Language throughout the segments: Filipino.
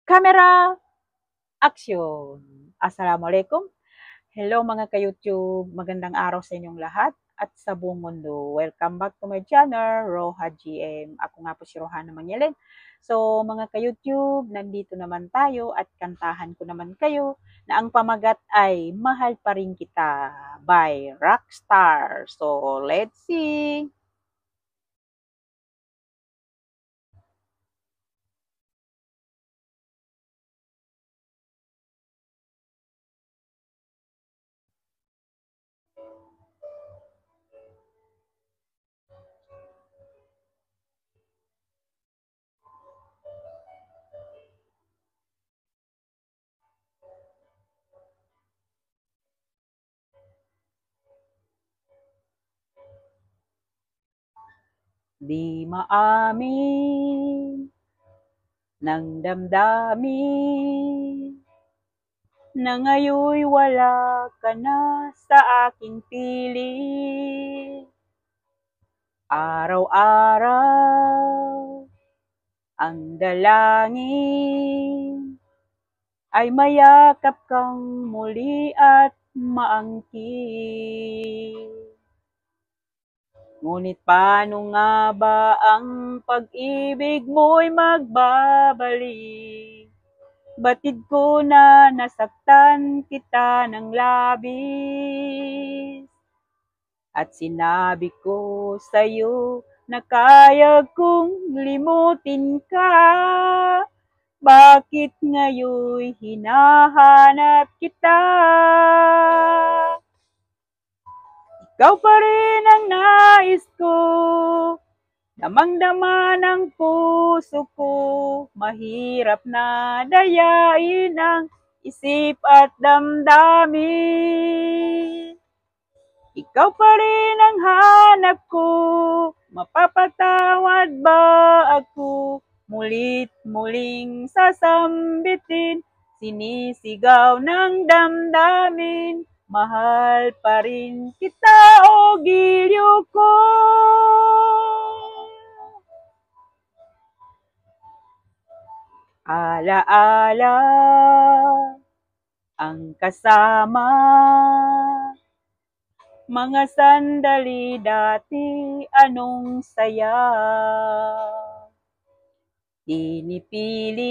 Camera, action! Assalamualaikum. Hello mga ka-YouTube, magandang araw sa inyong lahat at sa buong mundo. Welcome back to my channel, Roha GM. Ako nga po si Rohana Mangyalen. So mga ka-YouTube, nandito naman tayo at kantahan ko naman kayo na ang pamagat ay Mahal Pa Rin Kita by Rockstar. So let's sing! Di maamin ng damdamin na ngayoy wala ka na sa aking piling. Araw-araw ang dalangin ay mayakap kang muli at maangkin. Ngunit paano nga ba ang pag-ibig mo'y magbabalik? Batid ko na nasaktan kita ng labis. At sinabi ko sa'yo na kaya kong limutin ka. Bakit ngayon'y hinahanap kita? Ikaw pa rin ang nais ko, damang-dama ng puso ko, mahirap na dayain ang isip at damdamin. Ikaw pa rin ang hanap ko, mapapatawad ba ako? Mulit muling sasambitin, sinisigaw ng damdamin. Mahal pa rin kita, o giliw ko. Alaala ang kasama, mga sandali dati, anong saya. Inipilit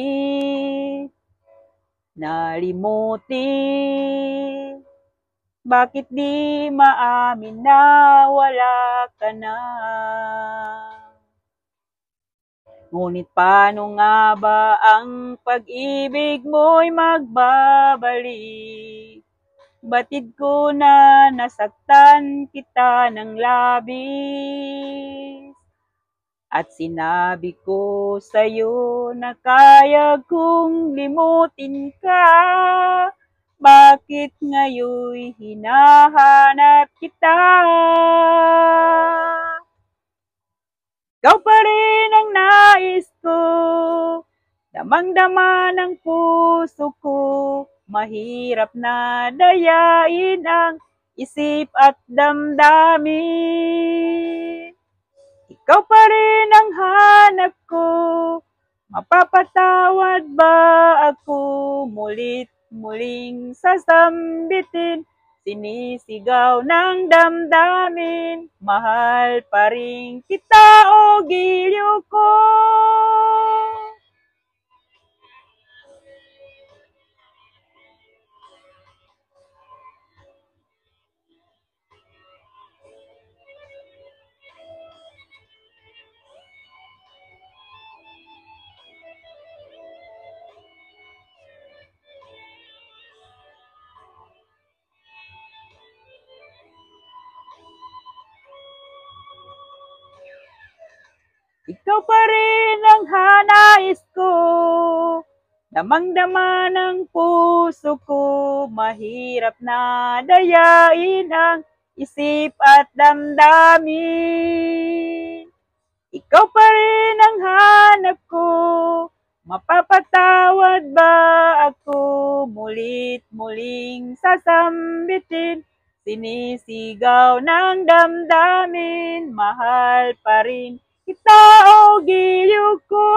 nalimutin, bakit di maamin na wala ka na? Ngunit paano nga ba ang pag-ibig mo'y magbabalik? Batid ko na nasaktan kita ng labis. At sinabi ko sa'yo na kaya kong limutin ka. Bakit ngayon'y hinahanap kita? Ikaw pa rin ang nais ko, damang-dama ng puso ko, mahirap na dayain ang isip at damdamin. Ikaw pa rin ang hanap ko, mapapatawad ba ako? Mulit muling sasambitin, sinisigaw ng damdamin. Mahal pa rin kita, o giliw ko. Ikaw pa rin ang hanais ko, damang-dama ng puso ko, mahirap na dayain ang isip at damdamin. Ikaw pa rin ang hanap ko, mapapatawad ba ako? Mulit muling sasambitin, sinisigaw ng damdamin. Mahal pa rin kita, o giliw ko.